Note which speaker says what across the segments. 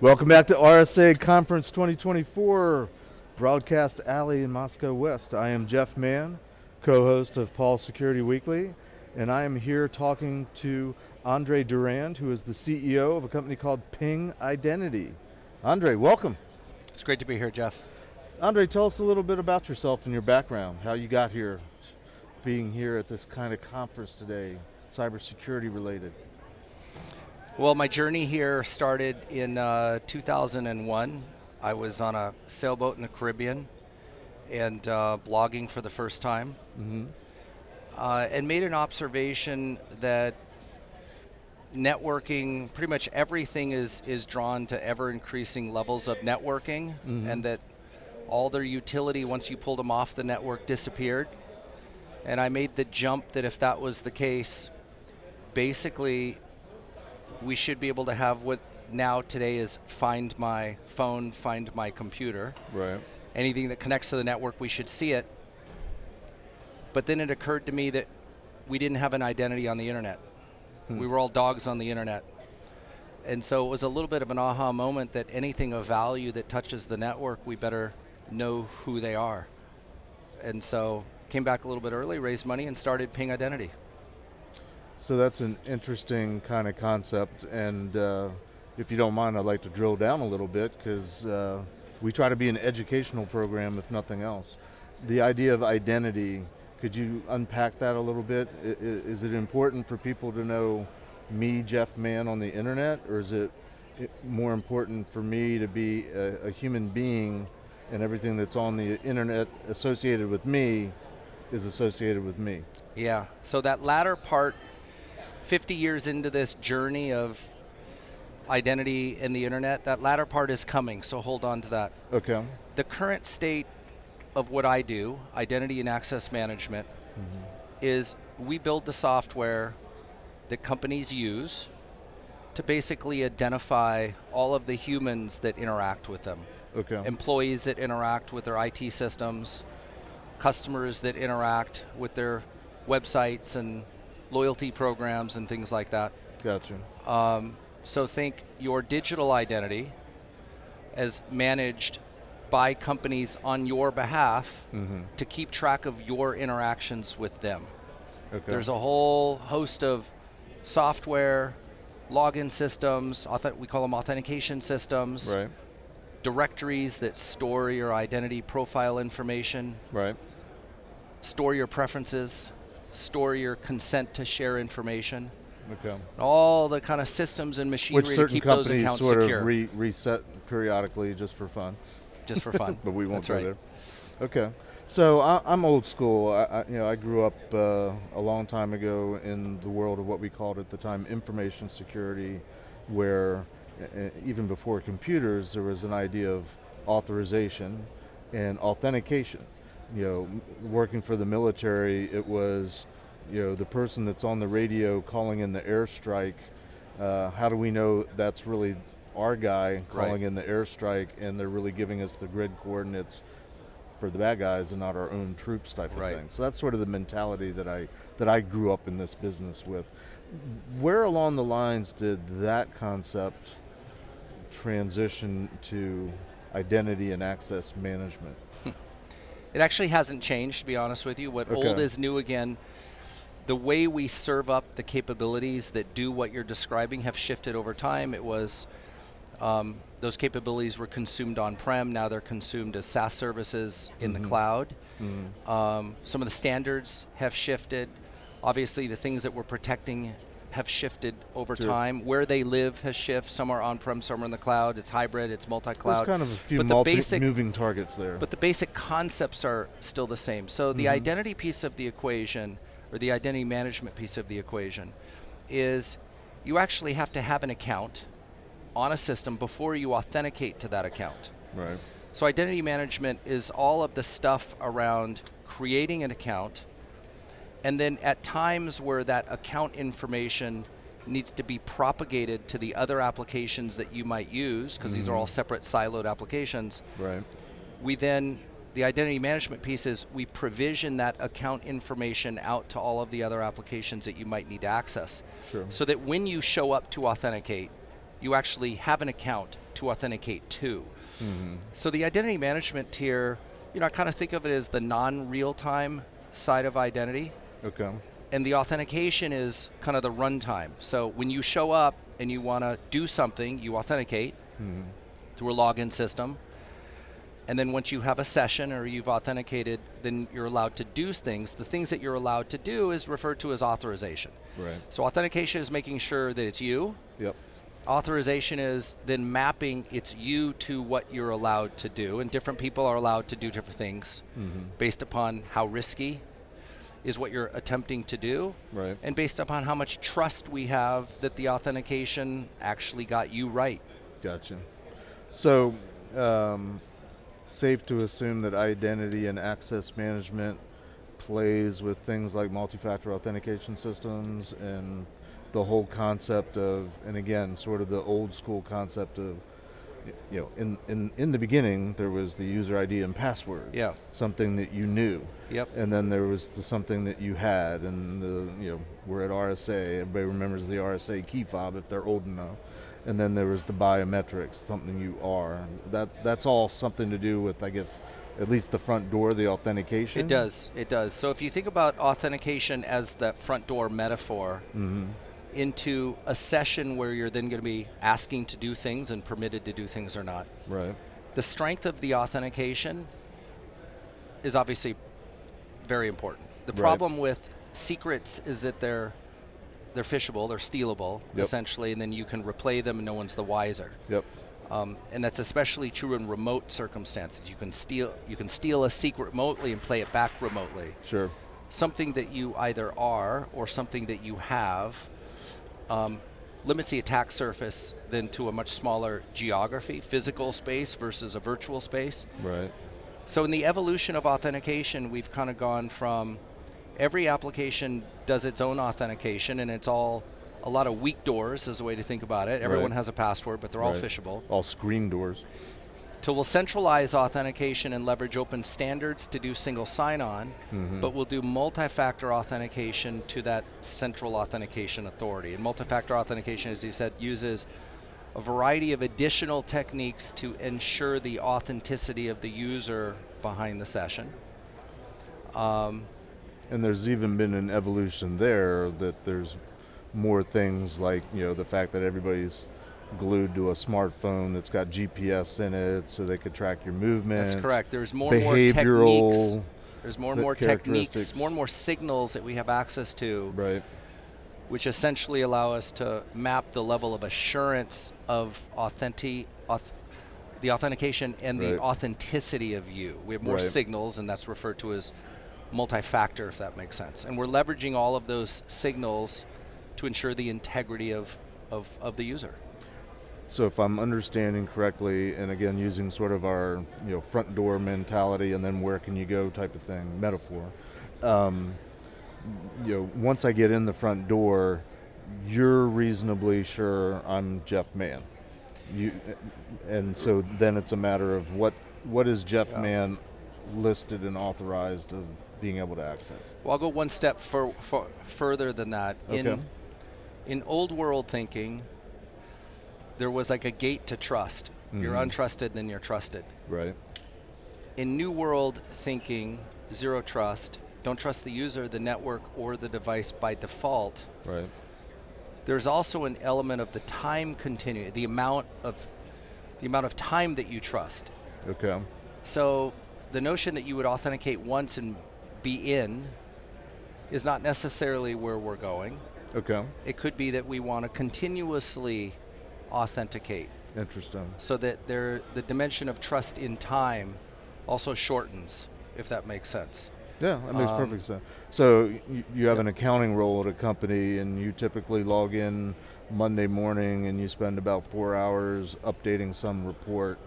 Speaker 1: Welcome back to RSA Conference 2024, Broadcast Alley in Moscow West. I am Jeff Mann, co-host of Paul Security Weekly, and I am here talking to Andre Durand, who is the CEO of a company called Ping Identity. Andre, welcome.
Speaker 2: It's great to be here, Jeff.
Speaker 1: Andre, tell us a little bit about yourself and your background, how you got here, being here at this kind of conference today, cybersecurity related.
Speaker 2: Well, my journey here started in 2001. I was on a sailboat in the Caribbean and blogging for the first time, and made an observation that networking, pretty much everything is drawn to ever-increasing levels of networking, and that all their utility, once you pulled them off the network, disappeared. And I made the jump that if that was the case, basically we should be able to have what now today is find my phone, find my computer.
Speaker 1: Right.
Speaker 2: Anything that connects to the network, we should see it. But then it occurred to me that we didn't have an identity on the internet. We were all dogs on the internet. And so it was a little bit of an aha moment that anything of value that touches the network, we better know who they are. And so came back a little bit early, raised money, and started Ping Identity.
Speaker 1: So that's an interesting kind of concept, and if you don't mind, I'd like to drill down a little bit, because we try to be an educational program, if nothing else. The idea of identity, could you unpack that a little bit? Is it important for people to know me, Jeff Mann, on the internet, or is it more important for me to be a human being and everything that's on the internet associated with me is associated with me?
Speaker 2: Yeah, so that latter part, 50 years into this journey of identity and the internet, that latter part is coming, so hold on to that.
Speaker 1: Okay.
Speaker 2: The current state of what I do, identity and access management, is we build the software that companies use to basically identify all of the humans that interact with them.
Speaker 1: Okay.
Speaker 2: Employees that interact with their IT systems, customers that interact with their websites and loyalty programs and things like that.
Speaker 1: Gotcha.
Speaker 2: So think your digital identity as managed by companies on your behalf to keep track of your interactions with them.
Speaker 1: Okay.
Speaker 2: There's a whole host of software, login systems, we call them authentication systems,
Speaker 1: Right.
Speaker 2: directories that store your identity profile information,
Speaker 1: Right.
Speaker 2: store your preferences, store your consent to share information,
Speaker 1: Okay.
Speaker 2: all the kind of systems and machinery
Speaker 1: Which
Speaker 2: to
Speaker 1: certain
Speaker 2: keep those
Speaker 1: companies
Speaker 2: accounts
Speaker 1: sort
Speaker 2: secure.
Speaker 1: of reset periodically just for fun.
Speaker 2: Just for fun.
Speaker 1: But we won't
Speaker 2: That's
Speaker 1: go
Speaker 2: right.
Speaker 1: there. Okay. So I'm old school. I grew up a long time ago in the world of what we called at the time information security, where even before computers there was an idea of authorization and authentication. Working for the military, it was the person that's on the radio calling in the airstrike. How do we know that's really our guy calling in the airstrike, and they're really giving us the grid coordinates for the bad guys and not our own troops type of thing? So that's sort of the mentality that I grew up in this business with. Where along the lines did that concept transition to identity and access management?
Speaker 2: It actually hasn't changed, to be honest with you. What old is new again. The way we serve up the capabilities that do what you're describing have shifted over time. It was those capabilities were consumed on-prem. Now they're consumed as SaaS services in the cloud. Some of the standards have shifted. Obviously, the things that we're protecting have shifted over time. Where they live has shifted. Some are on-prem, some are in the cloud. It's hybrid, it's multi-cloud.
Speaker 1: There's kind of a few moving targets there.
Speaker 2: But the basic concepts are still the same. So the identity piece of the equation, or the identity management piece of the equation, is you actually have to have an account on a system before you authenticate to that account.
Speaker 1: Right.
Speaker 2: So identity management is all of the stuff around creating an account, and then at times where that account information needs to be propagated to the other applications that you might use, because these are all separate siloed applications.
Speaker 1: Right.
Speaker 2: We then, the identity management piece is we provision that account information out to all of the other applications that you might need to access.
Speaker 1: Sure.
Speaker 2: So that when you show up to authenticate, you actually have an account to authenticate to. So the identity management tier, I kind of think of it as the non-real-time side of identity.
Speaker 1: Okay.
Speaker 2: And the authentication is kind of the runtime. So when you show up and you want to do something, you authenticate through a login system. And then once you have a session or you've authenticated, then you're allowed to do things. The things that you're allowed to do is referred to as authorization.
Speaker 1: Right.
Speaker 2: So authentication is making sure that it's you.
Speaker 1: Yep.
Speaker 2: Authorization is then mapping it's you to what you're allowed to do. And different people are allowed to do different things based upon how risky is what you're attempting to do.
Speaker 1: Right.
Speaker 2: And based upon how much trust we have that the authentication actually got you right.
Speaker 1: Gotcha. So, safe to assume that identity and access management plays with things like multi-factor authentication systems and the whole concept of, and again, sort of the old school concept of, in the beginning there was the user ID and password.
Speaker 2: Yeah.
Speaker 1: Something that you knew.
Speaker 2: Yep.
Speaker 1: And then there was something that you had, and we're at RSA. Everybody remembers the RSA key fob if they're old enough. And then there was the biometrics, something you are. That's all something to do with, I guess, at least the front door, the authentication.
Speaker 2: It does. So if you think about authentication as that front door metaphor into a session where you're then going to be asking to do things and permitted to do things or not.
Speaker 1: Right.
Speaker 2: The strength of the authentication is obviously very important. The problem with secrets is that they're phishable, they're stealable, essentially, and then you can replay them and no one's the wiser.
Speaker 1: Yep.
Speaker 2: And that's especially true in remote circumstances. You can steal a secret remotely and play it back remotely.
Speaker 1: Sure.
Speaker 2: Something that you either are or something that you have limits the attack surface then to a much smaller geography, physical space versus a virtual space.
Speaker 1: Right.
Speaker 2: So in the evolution of authentication, we've kind of gone from every application does its own authentication, and it's all a lot of weak doors is a way to think about it. Everyone has a password, but they're all phishable.
Speaker 1: All screen doors.
Speaker 2: So we'll centralize authentication and leverage open standards to do single sign-on, but we'll do multi-factor authentication to that central authentication authority. And multi-factor authentication, as you said, uses a variety of additional techniques to ensure the authenticity of the user behind the session.
Speaker 1: And there's even been an evolution there that there's more things like, the fact that everybody's glued to a smartphone that's got GPS in it so they could track your movements.
Speaker 2: That's correct. There's more and more techniques. There's more and more techniques, more and more signals that we have access to,
Speaker 1: right,
Speaker 2: which essentially allow us to map the level of assurance of the authentication and the authenticity of you. We have more signals, and that's referred to as multi-factor, if that makes sense. And we're leveraging all of those signals to ensure the integrity of the user.
Speaker 1: So if I'm understanding correctly, and again using sort of our front door mentality and then where can you go type of thing, metaphor, once I get in the front door, you're reasonably sure I'm Jeff Mann. And so then it's a matter of what is Jeff Mann listed and authorized of being able to access.
Speaker 2: Well, I'll go one step further than that.
Speaker 1: Okay.
Speaker 2: In old world thinking, there was like a gate to trust. You're untrusted, then you're trusted.
Speaker 1: Right.
Speaker 2: In new world thinking, zero trust, don't trust the user, the network, or the device by default.
Speaker 1: Right.
Speaker 2: There's also an element of the time continuum, the amount of time that you trust.
Speaker 1: Okay.
Speaker 2: So the notion that you would authenticate once and be in is not necessarily where we're going.
Speaker 1: Okay.
Speaker 2: It could be that we want to continuously authenticate.
Speaker 1: Interesting.
Speaker 2: So that the dimension of trust in time also shortens, if that makes sense.
Speaker 1: Yeah, that makes perfect sense. So you have an accounting role at a company, and you typically log in Monday morning, and you spend about 4 hours updating some report.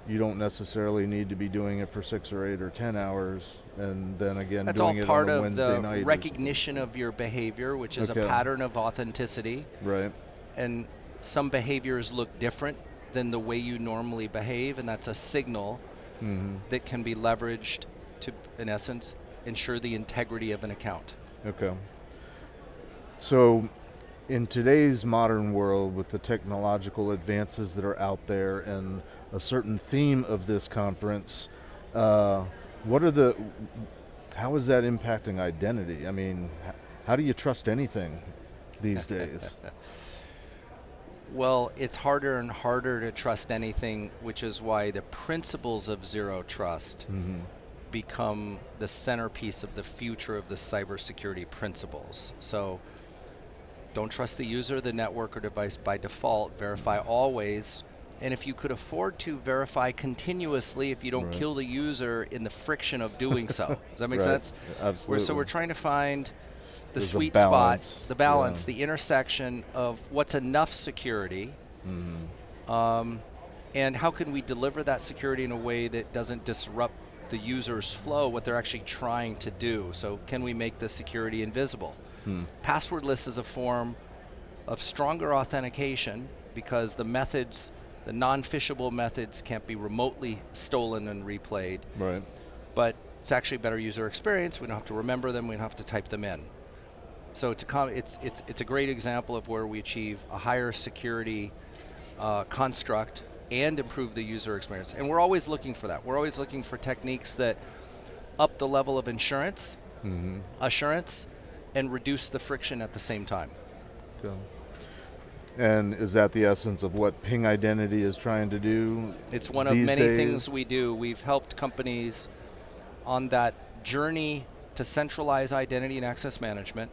Speaker 1: You don't necessarily need to be doing it for 6 or 8 or 10 hours, and then again
Speaker 2: that's
Speaker 1: doing
Speaker 2: all
Speaker 1: it
Speaker 2: part
Speaker 1: on a
Speaker 2: of
Speaker 1: Wednesday
Speaker 2: the
Speaker 1: night.
Speaker 2: recognition of your behavior, which is a pattern of authenticity.
Speaker 1: Right.
Speaker 2: And some behaviors look different than the way you normally behave, and that's a signal that can be leveraged to, in essence, ensure the integrity of an account.
Speaker 1: Okay. So in today's modern world, with the technological advances that are out there and a certain theme of this conference, what are the, how is that impacting identity? I mean, how do you trust anything these days?
Speaker 2: Well, it's harder and harder to trust anything, which is why the principles of zero trust become the centerpiece of the future of the cybersecurity principles. So don't trust the user, the network, or device by default. Verify always. And if you could afford to, verify continuously if you don't kill the user in the friction of doing so. Does that make sense?
Speaker 1: Absolutely.
Speaker 2: So we're trying to find the
Speaker 1: There's
Speaker 2: sweet
Speaker 1: a
Speaker 2: spot,
Speaker 1: balance.
Speaker 2: the balance, the intersection of what's enough security, and how can we deliver that security in a way that doesn't disrupt the user's flow, what they're actually trying to do. So can we make the security invisible? Passwordless is a form of stronger authentication because the methods, the non-phishable methods, can't be remotely stolen and replayed.
Speaker 1: Right.
Speaker 2: But it's actually a better user experience. We don't have to remember them. We don't have to type them in. So it's a great example of where we achieve a higher security construct and improve the user experience. And we're always looking for that. We're always looking for techniques that up the level of assurance, and reduce the friction at the same time.
Speaker 1: Okay. And is that the essence of what Ping Identity is trying to do?
Speaker 2: It's one of many things we do. We've helped companies on that journey to centralize identity and access management,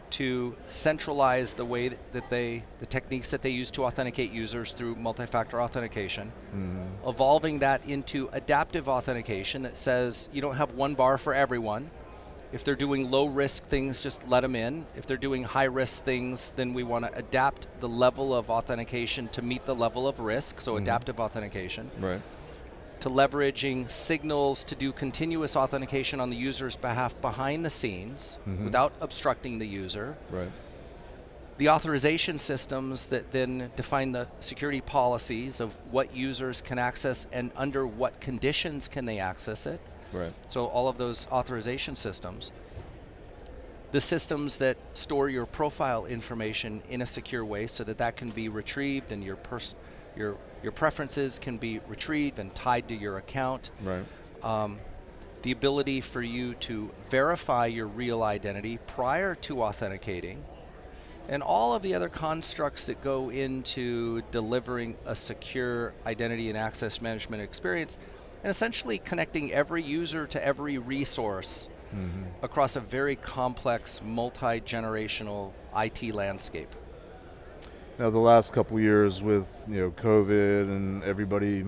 Speaker 2: to centralize the way that the techniques that they use to authenticate users through multi-factor authentication, evolving that into adaptive authentication that says you don't have one bar for everyone. If they're doing low-risk things, just let them in. If they're doing high-risk things, then we want to adapt the level of authentication to meet the level of risk, so adaptive authentication.
Speaker 1: Right.
Speaker 2: To leveraging signals to do continuous authentication on the user's behalf behind the scenes without obstructing the user.
Speaker 1: Right.
Speaker 2: The authorization systems that then define the security policies of what users can access and under what conditions can they access it.
Speaker 1: Right.
Speaker 2: So all of those authorization systems. The systems that store your profile information in a secure way so that that can be retrieved and your preferences can be retrieved and tied to your account.
Speaker 1: Right.
Speaker 2: The ability for you to verify your real identity prior to authenticating, and all of the other constructs that go into delivering a secure identity and access management experience, and essentially connecting every user to every resource across a very complex, multi-generational IT landscape.
Speaker 1: Now, the last couple of years with COVID and everybody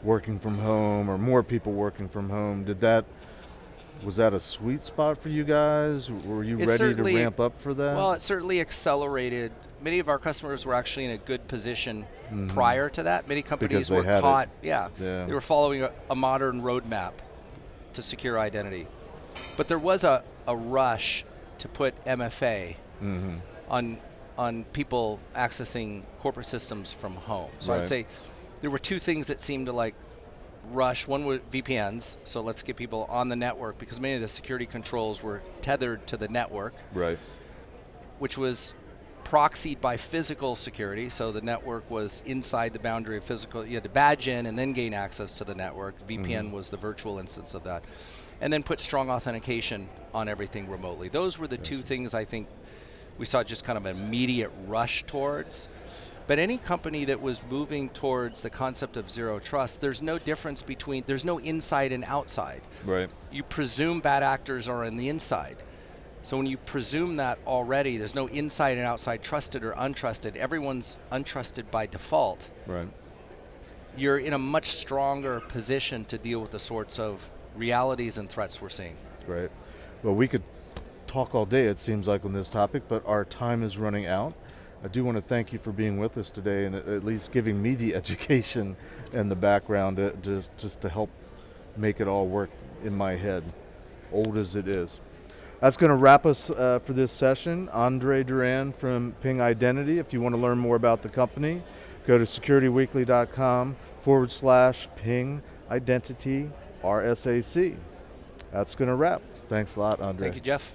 Speaker 1: working from home, or more people working from home, was that a sweet spot for you guys? Were you ready to ramp up for that?
Speaker 2: Well, it certainly accelerated. Many of our customers were actually in a good position prior to that. Many companies were caught. They were following a modern roadmap to secure identity. But there was a rush to put MFA on people accessing corporate systems from home. So I'd say there were two things that seemed to rush. One was VPNs, so let's get people on the network, because many of the security controls were tethered to the network, which was proxied by physical security, so the network was inside the boundary of physical. You had to badge in and then gain access to the network. VPN was the virtual instance of that. And then put strong authentication on everything remotely. Those were the two things I think we saw just kind of an immediate rush towards. But any company that was moving towards the concept of zero trust, there's no difference between, there's no inside and outside.
Speaker 1: Right.
Speaker 2: You presume bad actors are on the inside. So when you presume that already, there's no inside and outside, trusted or untrusted. Everyone's untrusted by default.
Speaker 1: Right.
Speaker 2: You're in a much stronger position to deal with the sorts of realities and threats we're seeing.
Speaker 1: Right. Well, we could talk all day, it seems like, on this topic, but our time is running out. I do want to thank you for being with us today and at least giving me the education and the background just to help make it all work in my head, old as it is. That's going to wrap us for this session. Andre Durand from Ping Identity. If you want to learn more about the company, go to securityweekly.com/Ping Identity RSAC. That's going to wrap. Thanks a lot, Andre.
Speaker 2: Thank you, Jeff.